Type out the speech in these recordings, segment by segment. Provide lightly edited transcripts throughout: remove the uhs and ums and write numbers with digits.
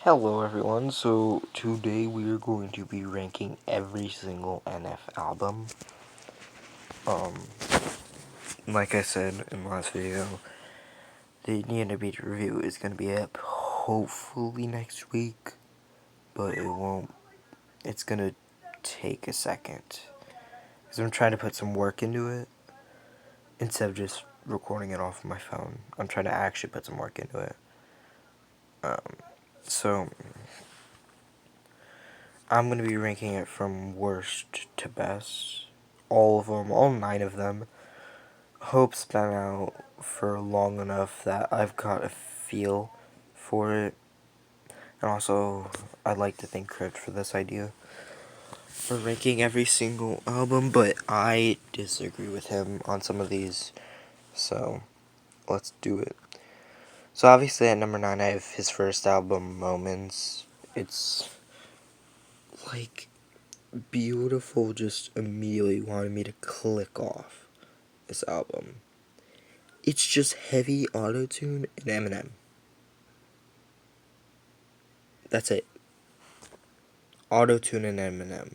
Hello everyone, so today we are going to be ranking every single NF album. Um, like I said in the last video, the NB review is going to be up hopefully next week, but it won't, it's going to take a second. Because I'm trying to put some work into it, instead of just recording it off my phone. I'm trying to actually put some work into it. So I'm going to be ranking it from worst to best. All of them, all 9 of them. Hope's been out for long enough that I've got a feel for it. And also, I'd like to thank Crypt for this idea for ranking every single album, but I disagree with him on some of these. So, let's do it. So obviously at number 9 I have his first album, Moments. It's like beautiful, just immediately wanted me to click off this album. It's just heavy auto-tune and Eminem. That's it. Auto-tune and Eminem.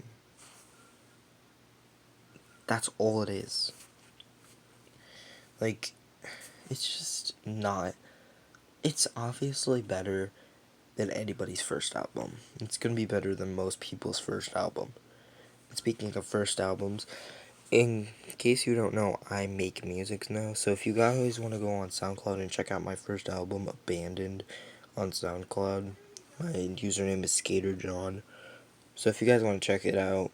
That's all it is. Like, it's just not. It's obviously better than anybody's first album. It's gonna be better than most people's first album. And speaking of first albums, in case you don't know, I make music now. So if you guys want to go on SoundCloud and check out my first album, Abandoned, on SoundCloud, my username is SkaterJohn. So if you guys want to check it out,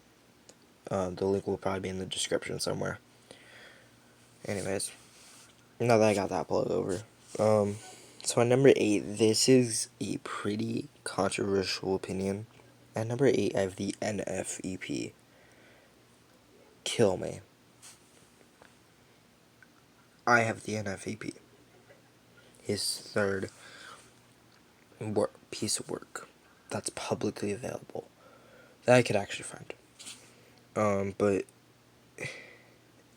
the link will probably be in the description somewhere. Anyways, now that I got that plug over. So at number 8, this is a pretty controversial opinion. At number 8, I have the NF EP, Kill Me. I have the NF EP. His third piece of work that's publicly available that I could actually find. But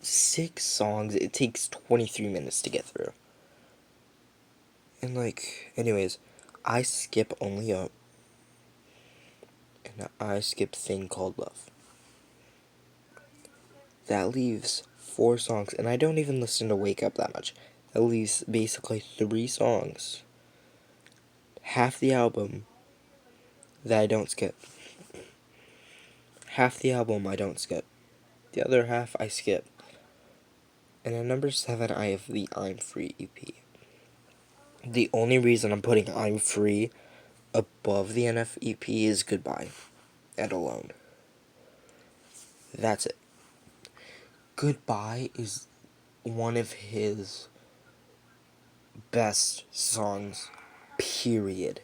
6 songs, it takes 23 minutes to get through. And like, anyways, I skip Only Up, and I skip Thing Called Love. That leaves 4 songs, and I don't even listen to Wake Up that much. That leaves basically 3 songs. Half the album that I don't skip. Half the album I don't skip. The other half I skip. And at number 7, I have the I'm Free EP. The only reason I'm putting I'm Free above the NF EP is Goodbye and Alone. That's it. Goodbye is one of his best songs, period.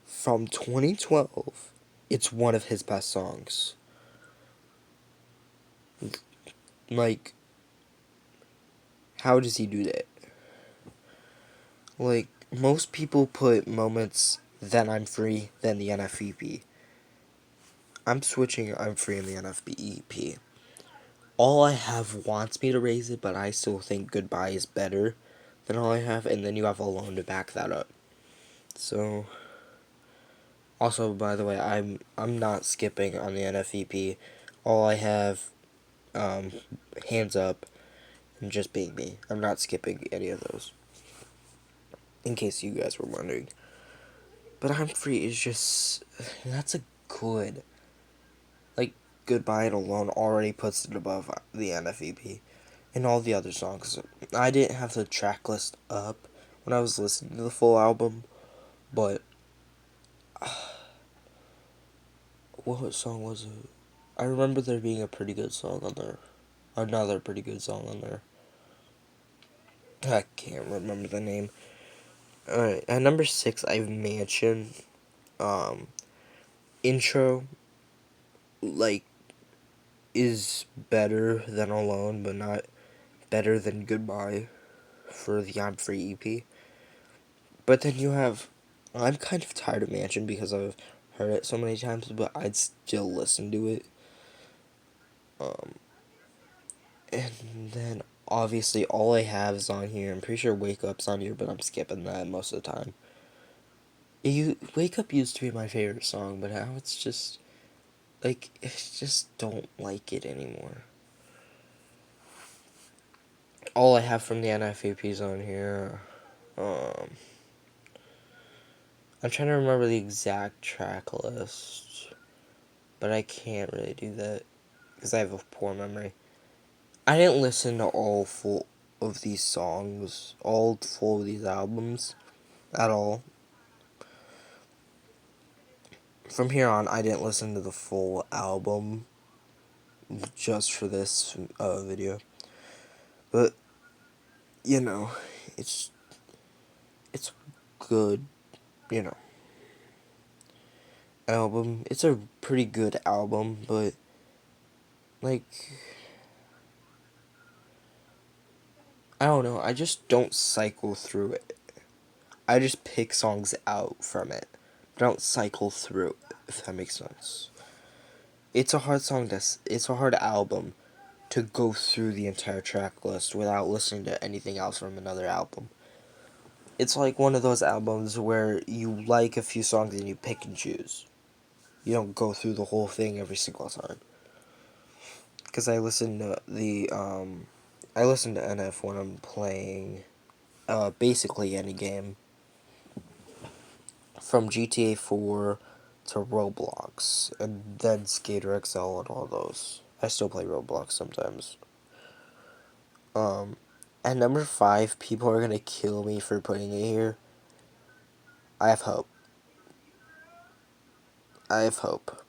From 2012, it's one of his best songs. Like, how does he do that? Like, most people put Moments, then I'm Free, then the NFEP. I'm switching I'm Free and the NFEP. All I Have wants me to raise it, but I still think Goodbye is better than All I Have, and then you have Alone to back that up. So, also, by the way, I'm not skipping on the NFEP. All I Have, Hands Up, and Just Being Me. I'm not skipping any of those, in case you guys were wondering. But I'm Free is just, that's a good, like, Goodbye and Alone already puts it above the NFEP. And all the other songs. I didn't have the track list up when I was listening to the full album, but what song was it? I remember there being a pretty good song on there. Another pretty good song on there. I can't remember the name. Alright, at number 6, I have Mansion. Intro, like, is better than Alone, but not better than Goodbye for the I'm Free EP. But then you have, I'm kind of tired of Mansion because I've heard it so many times, but I'd still listen to it. And then obviously All I Have is on here. I'm pretty sure Wake Up's on here, but I'm skipping that most of the time. You Wake Up used to be my favorite song, but now it's just like I just don't like it anymore. All I have from the NFEPs on here, I'm trying to remember the exact track list, but I can't really do that because I have a poor memory. I didn't listen to all full of these songs, all full of these albums at all. From here on, I didn't listen to the full album just for this video. But you know, it's it's good, you know, album. It's a pretty good album, but like I don't know, I just don't cycle through it. I just pick songs out from it. I don't cycle through it, if that makes sense. It's a hard song it's a hard album to go through the entire track list without listening to anything else from another album. It's like one of those albums where you like a few songs and you pick and choose. You don't go through the whole thing every single time. Because I listen to NF when I'm playing basically any game. From GTA 4 to Roblox, and then Skater XL and all those. I still play Roblox sometimes. At number 5, people are gonna kill me for putting it here. I have hope. I have hope.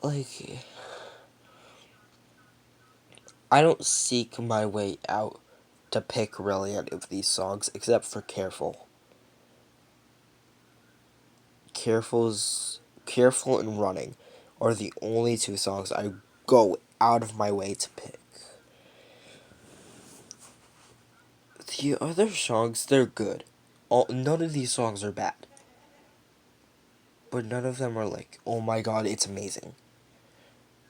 Like, I don't seek my way out to pick really any of these songs except for Careful. Careful and Running are the only two songs I go out of my way to pick. The other songs, they're good. None of these songs are bad. But none of them are like, oh my god, it's amazing.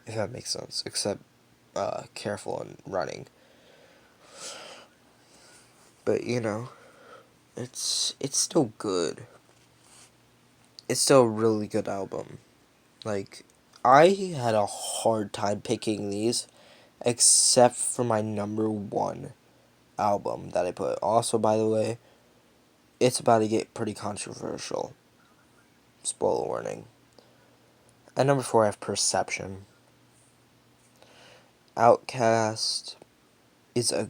If that makes sense. Except Careful and Running. But you know, it's still good. It's still a really good album. Like, I had a hard time picking these, except for my number 1 album that I put. Also, by the way, it's about to get pretty controversial. Spoiler warning. At number 4, I have Perception. Outcast is a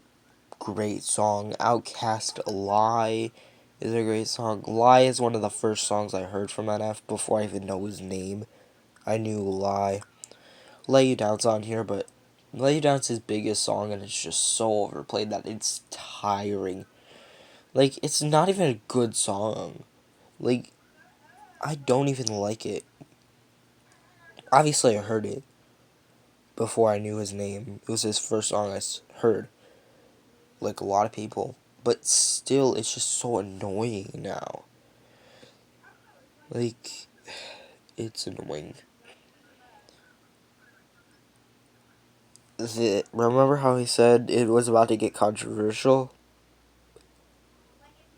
great song. Outcast Lie is a great song. Lie is one of the first songs I heard from NF before I even know his name. I knew Lie. Lay You Down's on here, but Lay You Down's his biggest song, and it's just so overplayed that it's tiring. Like, it's not even a good song. Like, I don't even like it. Obviously, I heard it before I knew his name. It was his first song I heard. Like a lot of people. But still, it's just so annoying now. Like, it's annoying. Remember how he said it was about to get controversial?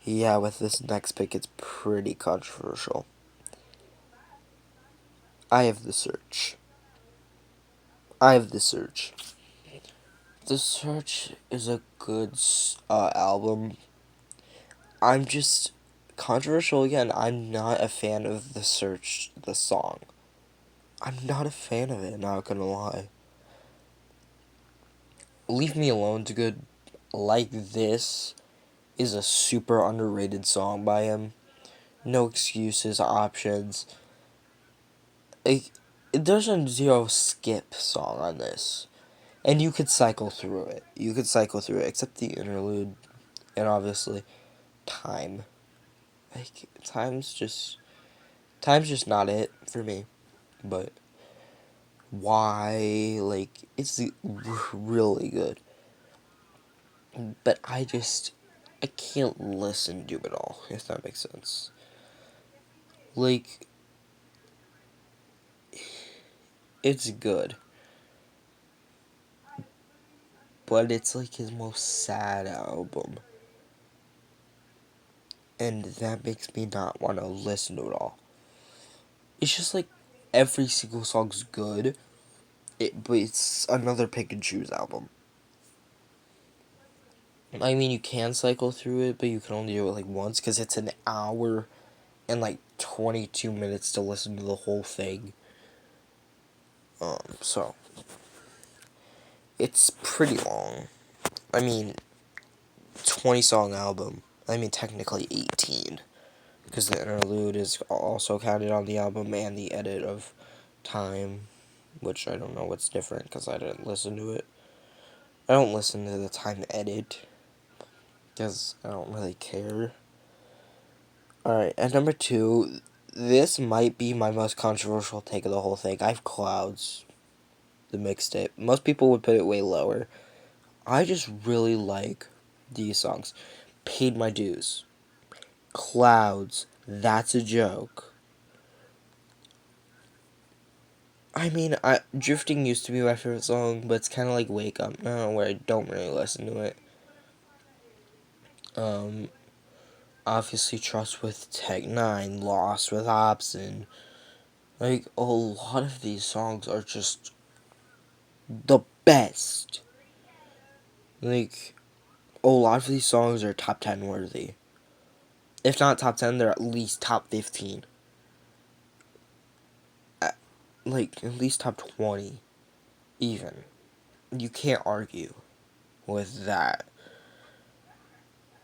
Yeah, with this next pick, it's pretty controversial. I have The Search. I have The Search. The Search is a good album. I'm just controversial again. I'm not a fan of The Search, the song. I'm not a fan of it, not gonna lie. Leave Me Alone's good. Like This is a super underrated song by him. No Excuses, Options. Like, there's a zero skip song on this. And you could cycle through it. Except the interlude. And obviously, Time. Like, Time's just not it for me. But why? Like, it's really good. But I can't listen to it all, if that makes sense. Like, it's good. But it's like his most sad album. and that makes me not want to listen to it all. It's just like every single song's good, but it's another pick and choose album. I mean, you can cycle through it, but you can only do it like once because it's an hour and like 22 minutes to listen to the whole thing. So it's pretty long. I mean, 20-song album. I mean, technically 18, because the interlude is also counted on the album and the edit of time, which I don't know what's different because I didn't listen to it. I don't listen to the time edit because I don't really care. Alright, at number 2, this might be my most controversial take of the whole thing. I have Clouds, the mixtape. Most people would put it way lower. I just really like these songs. Paid My Dues. Clouds. That's a Joke. I mean, Drifting used to be my favorite song, but it's kind of like Wake Up now, where I don't really listen to it. Obviously Trust with Tech 9, Lost with Hobson. Like, a lot of these songs are just the best. Like, a lot of these songs are top 10 worthy. If not top 10, they're at least top 15. Like, at least top 20, even. You can't argue with that.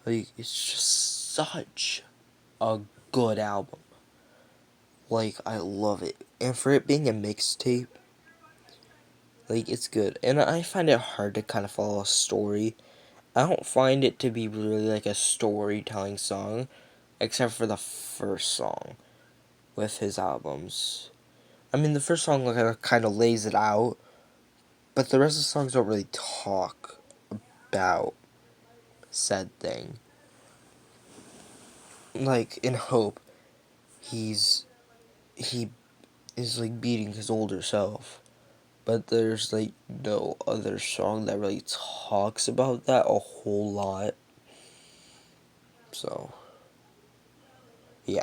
Like, it's just such a good album. Like, I love it. And for it being a mixtape, like, it's good. And I find it hard to kind of follow a story. I don't find it to be really like a storytelling song, except for the first song with his albums. I mean, the first song kind of lays it out, but the rest of the songs don't really talk about said thing. Like, in Hope, he is like beating his older self, but there's like no other song that really talks about that a whole lot. So, yeah.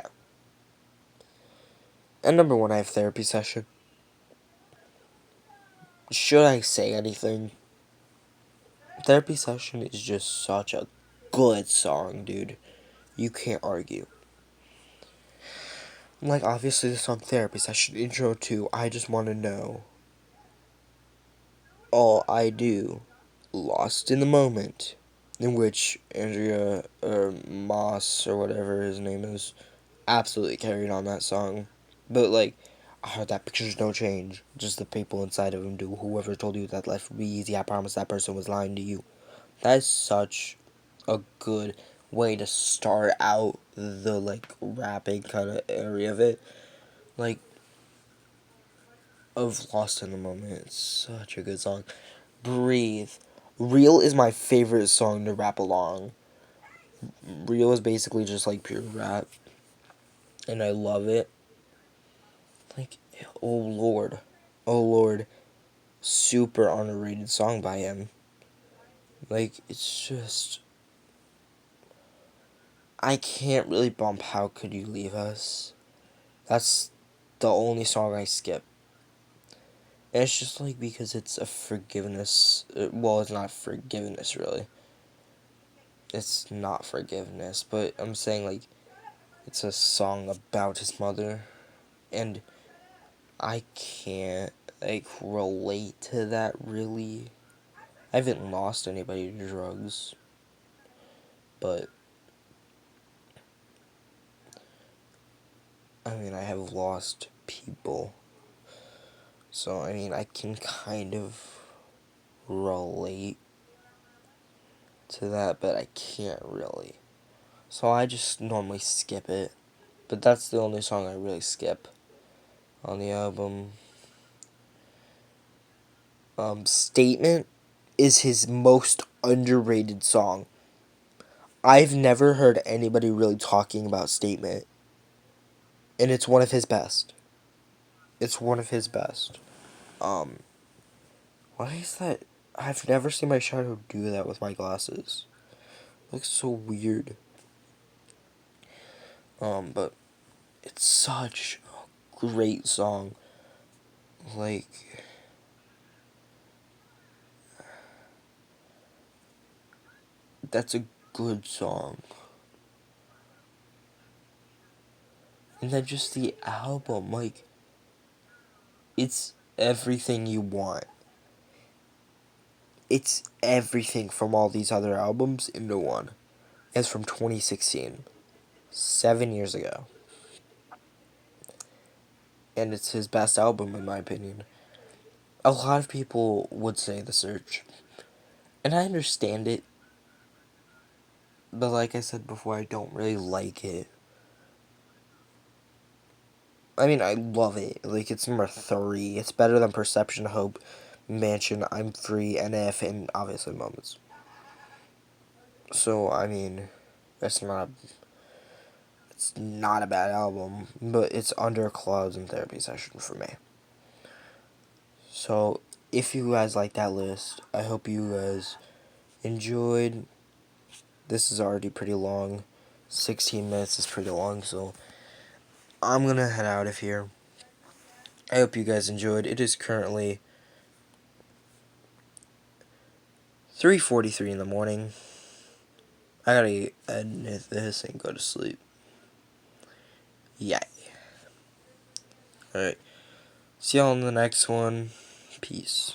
And number 1, I have Therapy Session. Should I say anything? Therapy Session is just such a good song, dude. You can't argue. Like, obviously, the song Therapy Session, intro to I Just Want to Know. All I Do. Lost in the Moment. In which Andrea, or Moss, or whatever his name is, absolutely carried on that song. But, like, I heard that pictures don't change. Just the people inside of him do. Whoever told you that life would be easy, I promise that person was lying to you. That is such a good way to start out the, like, rapping kind of area of it. Like, of Lost in the Moment. It's such a good song. Breathe. Real is my favorite song to rap along. Real is basically just like pure rap. And I love it. Like, oh Lord. Oh Lord. Super underrated song by him. Like, it's just... I can't really bump How Could You Leave Us. That's the only song I skip. And it's just like because it's a forgiveness. Well, it's not forgiveness, really. It's not forgiveness, but I'm saying, like, it's a song about his mother. And I can't, like, relate to that, really. I haven't lost anybody to drugs. But, I mean, I have lost people. So, I mean, I can kind of relate to that, but I can't really. So I just normally skip it. But that's the only song I really skip on the album. Statement is his most underrated song. I've never heard anybody really talking about Statement. And it's one of his best. It's one of his best. Why is that? I've never seen my shadow do that with my glasses. It looks so weird. But it's such a great song. Like, that's a good song. And then just the album, like, it's everything you want. It's everything from all these other albums into one. It's from 2016, 7 years ago. And it's his best album, in my opinion. A lot of people would say The Search. And I understand it. But like I said before, I don't really like it. I mean, I love it. Like, it's number 3. It's better than Perception, Hope, Mansion, I'm Free, NF, and obviously Moments. So, I mean, it's not a bad album, but it's under Clouds and Therapy Session for me. So, if you guys like that list, I hope you guys enjoyed. This is already pretty long. 16 minutes is pretty long, so I'm gonna head out of here. I hope you guys enjoyed. It is currently 3:43 in the morning. I gotta edit this and go to sleep. Yay. Alright. See y'all in the next one. Peace.